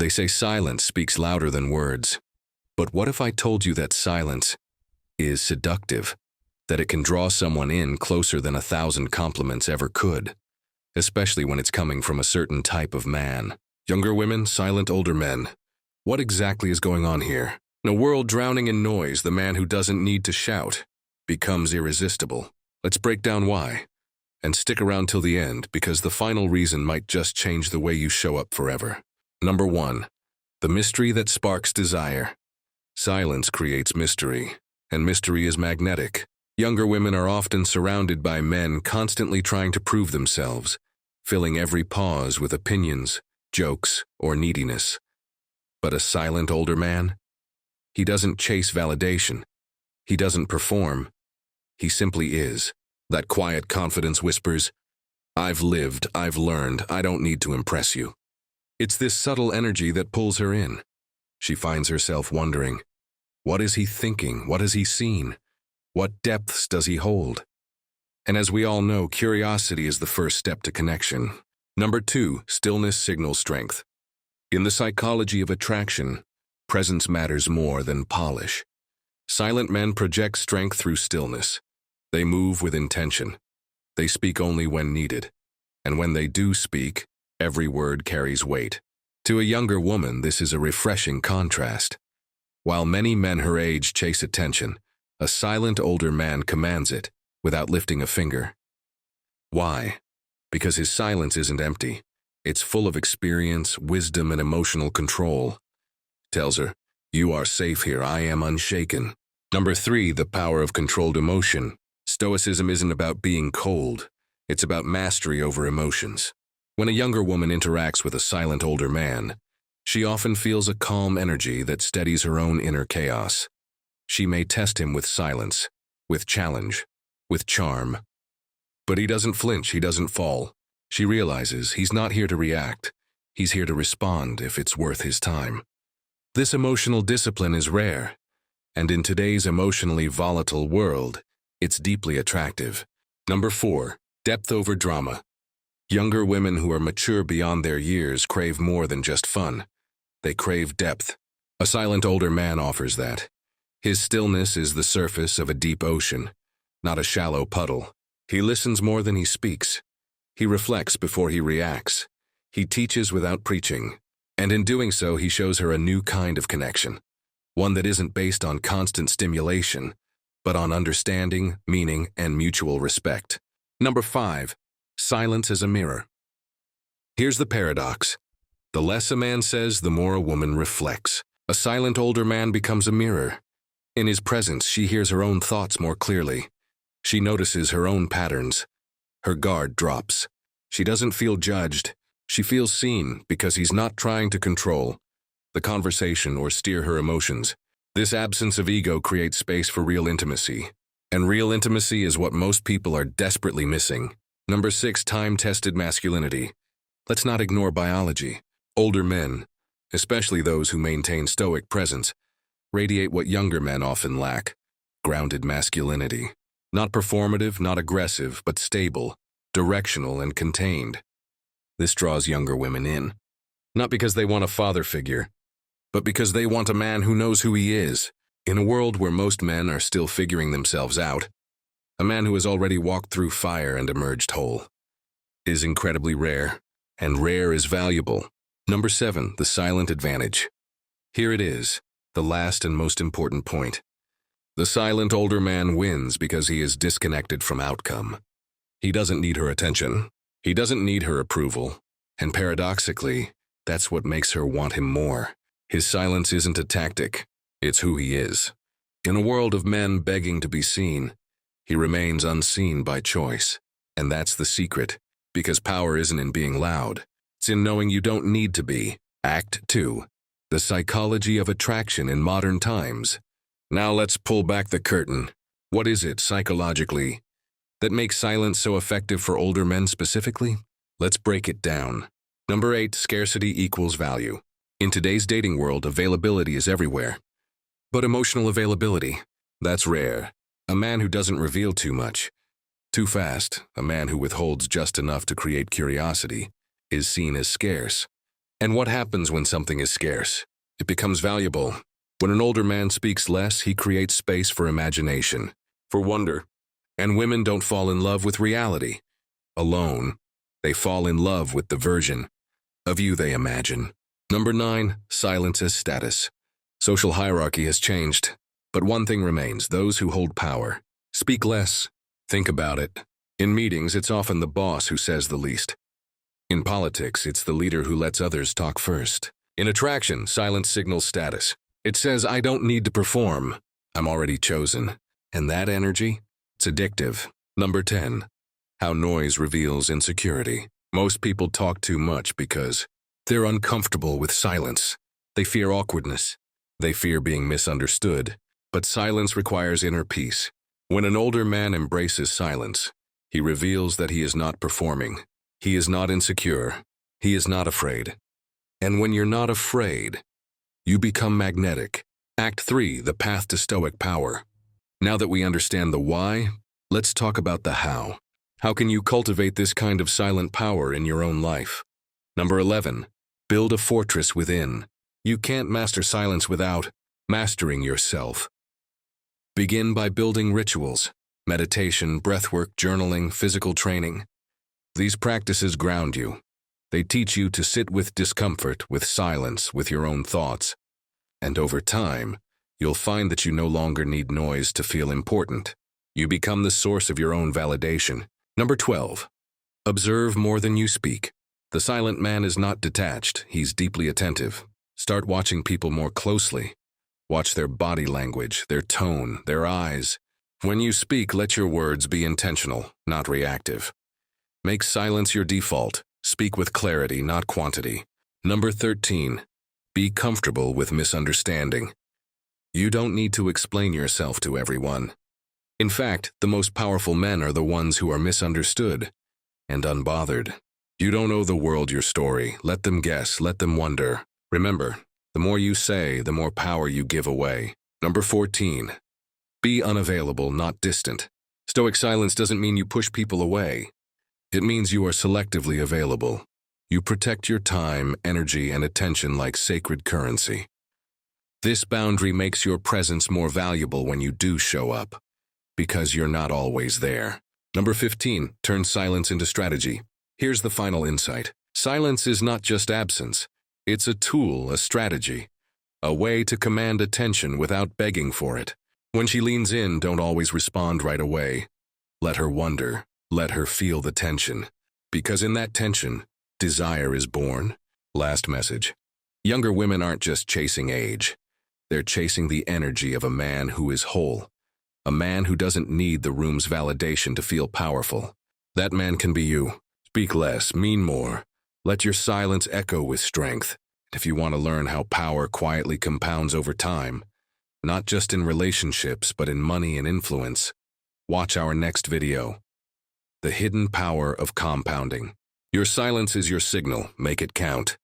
They say silence speaks louder than words. But what if I told you that silence is seductive, that it can draw someone in closer than 1,000 compliments ever could, especially when it's coming from a certain type of man? Younger women, silent older men. What exactly is going on here? In a world drowning in noise, the man who doesn't need to shout becomes irresistible. Let's break down why. And stick around till the end, because the final reason might just change the way you show up forever. Number 1. The mystery that sparks desire. Silence creates mystery, and mystery is magnetic. Younger women are often surrounded by men constantly trying to prove themselves, filling every pause with opinions, jokes, or neediness. But a silent older man? He doesn't chase validation. He doesn't perform. He simply is. That quiet confidence whispers, "I've lived, I've learned, I don't need to impress you." It's this subtle energy that pulls her in. She finds herself wondering, what is he thinking? What has he seen? What depths does he hold? And as we all know, curiosity is the first step to connection. Number 2, stillness signals strength. In the psychology of attraction, presence matters more than polish. Silent men project strength through stillness. They move with intention. They speak only when needed. And when they do speak, every word carries weight. To a younger woman, this is a refreshing contrast. While many men her age chase attention, a silent older man commands it without lifting a finger. Why? Because his silence isn't empty. It's full of experience, wisdom, and emotional control. Tells her, "You are safe here, I am unshaken." Number 3, the power of controlled emotion. Stoicism isn't about being cold. It's about mastery over emotions. When a younger woman interacts with a silent older man, she often feels a calm energy that steadies her own inner chaos. She may test him with silence, with challenge, with charm. But he doesn't flinch, he doesn't fall. She realizes he's not here to react. He's here to respond if it's worth his time. This emotional discipline is rare, and in today's emotionally volatile world, it's deeply attractive. Number 4, depth over drama. Younger women who are mature beyond their years crave more than just fun. They crave depth. A silent older man offers that. His stillness is the surface of a deep ocean, not a shallow puddle. He listens more than he speaks. He reflects before he reacts. He teaches without preaching. And in doing so, he shows her a new kind of connection. One that isn't based on constant stimulation, but on understanding, meaning, and mutual respect. Number 5, silence as a mirror. Here's the paradox. The less a man says, the more a woman reflects. A silent older man becomes a mirror. In his presence, she hears her own thoughts more clearly. She notices her own patterns. Her guard drops. She doesn't feel judged. She feels seen because he's not trying to control the conversation or steer her emotions. This absence of ego creates space for real intimacy. And real intimacy is what most people are desperately missing. Number 6, time-tested masculinity. Let's not ignore biology. Older men, especially those who maintain stoic presence, radiate what younger men often lack: grounded masculinity. Not performative, not aggressive, but stable, directional, and contained. This draws younger women in. Not because they want a father figure, but because they want a man who knows who he is. In a world where most men are still figuring themselves out, a man who has already walked through fire and emerged whole is incredibly rare, and rare is valuable. Number 7, the silent advantage. Here it is, the last and most important point. The silent older man wins because he is disconnected from outcome. He doesn't need her attention. He doesn't need her approval. And paradoxically, that's what makes her want him more. His silence isn't a tactic. It's who he is. In a world of men begging to be seen, he remains unseen by choice. And that's the secret, because power isn't in being loud. It's in knowing you don't need to be. Act 2. The psychology of attraction in modern times. Now let's pull back the curtain. What is it, psychologically, that makes silence so effective for older men specifically? Let's break it down. Number 8, scarcity equals value. In today's dating world, availability is everywhere. But emotional availability, that's rare. A man who doesn't reveal too much, too fast, a man who withholds just enough to create curiosity, is seen as scarce. And what happens when something is scarce? It becomes valuable. When an older man speaks less, he creates space for imagination, for wonder. And women don't fall in love with reality alone. They fall in love with the version of you they imagine. Number 9, silence as status. Social hierarchy has changed, but one thing remains: those who hold power speak less. Think about it. In meetings, it's often the boss who says the least. In politics, it's the leader who lets others talk first. In attraction, silence signals status. It says, I don't need to perform. I'm already chosen. And that energy? It's addictive. Number 10. How noise reveals insecurity. Most people talk too much because they're uncomfortable with silence. They fear awkwardness. They fear being misunderstood. But silence requires inner peace. When an older man embraces silence, he reveals that he is not performing. He is not insecure. He is not afraid. And when you're not afraid, you become magnetic. Act 3, the path to stoic power. Now that we understand the why, let's talk about the how. How can you cultivate this kind of silent power in your own life? Number 11, build a fortress within. You can't master silence without mastering yourself. Begin by building rituals, meditation, breathwork, journaling, physical training. These practices ground you. They teach you to sit with discomfort, with silence, with your own thoughts. And over time, you'll find that you no longer need noise to feel important. You become the source of your own validation. Number 12, observe more than you speak. The silent man is not detached, he's deeply attentive. Start watching people more closely. Watch their body language, their tone, their eyes. When you speak, let your words be intentional, not reactive. Make silence your default. Speak with clarity, not quantity. Number 13, be comfortable with misunderstanding. You don't need to explain yourself to everyone. In fact, the most powerful men are the ones who are misunderstood and unbothered. You don't owe the world your story. Let them guess, let them wonder. Remember, the more you say, the more power you give away. Number 14, be unavailable, not distant. Stoic silence doesn't mean you push people away. It means you are selectively available. You protect your time, energy, and attention like sacred currency. This boundary makes your presence more valuable when you do show up, because you're not always there. Number 15, turn silence into strategy. Here's the final insight. Silence is not just absence. It's a tool, a strategy, a way to command attention without begging for it. When she leans in, don't always respond right away. Let her wonder. Let her feel the tension. Because in that tension, desire is born. Last message. Younger women aren't just chasing age. They're chasing the energy of a man who is whole. A man who doesn't need the room's validation to feel powerful. That man can be you. Speak less, mean more. Let your silence echo with strength. If you want to learn how power quietly compounds over time, not just in relationships, but in money and influence, watch our next video. The hidden power of compounding. Your silence is your signal. Make it count.